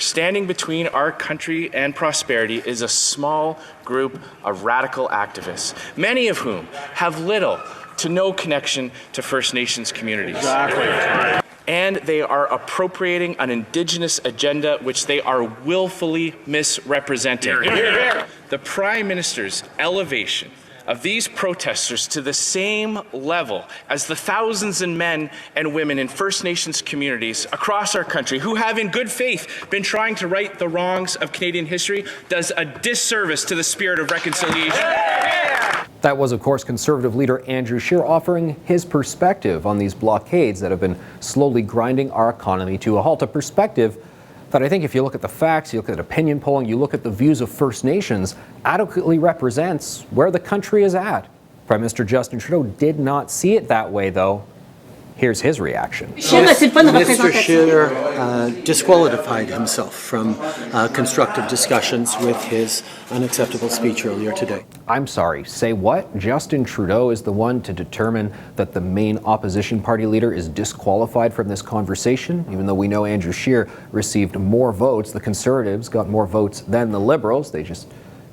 standing between our country and prosperity is a small group of radical activists, many of whom have little to no connection to First Nations communities. Exactly. And they are appropriating an Indigenous agenda which they are willfully misrepresenting. Here, here, here. The Prime Minister's elevation of these protesters to the same level as the thousands of men and women in First Nations communities across our country who have in good faith been trying to right the wrongs of Canadian history does a disservice to the spirit of reconciliation. That was, of course, Conservative leader Andrew Scheer offering his perspective on these blockades that have been slowly grinding our economy to a halt. A perspective that I think if you look at the facts, you look at opinion polling, you look at the views of First Nations, adequately represents where the country is at. Prime Minister Justin Trudeau did not see it that way, though. Here's his reaction. Mr. Scheer disqualified himself from constructive discussions with his unacceptable speech earlier today. I'm sorry, say what? Justin Trudeau is the one to determine that the main opposition party leader is disqualified from this conversation, even though we know Andrew Scheer received more votes. The Conservatives got more votes than the Liberals. They just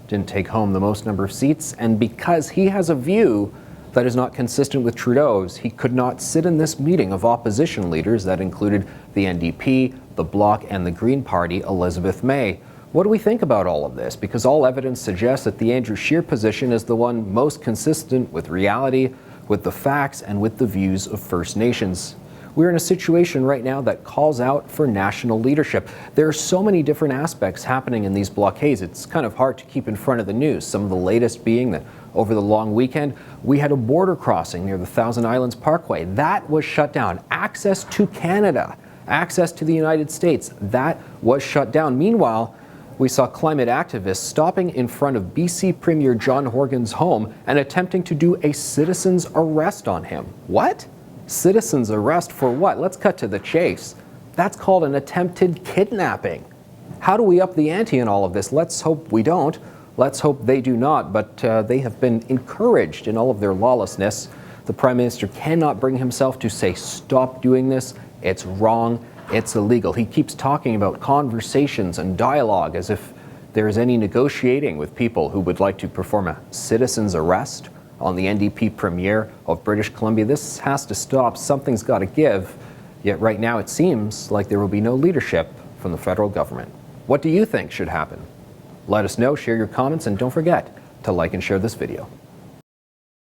didn't take home the most number of seats. And because he has a view that is not consistent with Trudeau's, he could not sit in this meeting of opposition leaders that included the NDP, the Bloc, and the Green Party, Elizabeth May. What do we think about all of this? Because all evidence suggests that the Andrew Scheer position is the one most consistent with reality, with the facts, and with the views of First Nations. We're in a situation right now that calls out for national leadership. There are so many different aspects happening in these blockades. It's kind of hard to keep in front of the news. Some of the latest being that over the long weekend, we had a border crossing near the Thousand Islands Parkway. That was shut down. Access to Canada, access to the United States, that was shut down. Meanwhile, we saw climate activists stopping in front of BC Premier John Horgan's home and attempting to do a citizen's arrest on him. What? Citizen's arrest for what? Let's cut to the chase. That's called an attempted kidnapping. How do we up the ante in all of this? Let's hope we don't. Let's hope they do not, but they have been encouraged in all of their lawlessness. The Prime Minister cannot bring himself to say, stop doing this, it's wrong, it's illegal. He keeps talking about conversations and dialogue as if there is any negotiating with people who would like to perform a citizen's arrest on the NDP Premier of British Columbia. This has to stop. Something's got to give. Yet right now it seems like there will be no leadership from the federal government. What do you think should happen? Let us know, share your comments, and don't forget to like and share this video.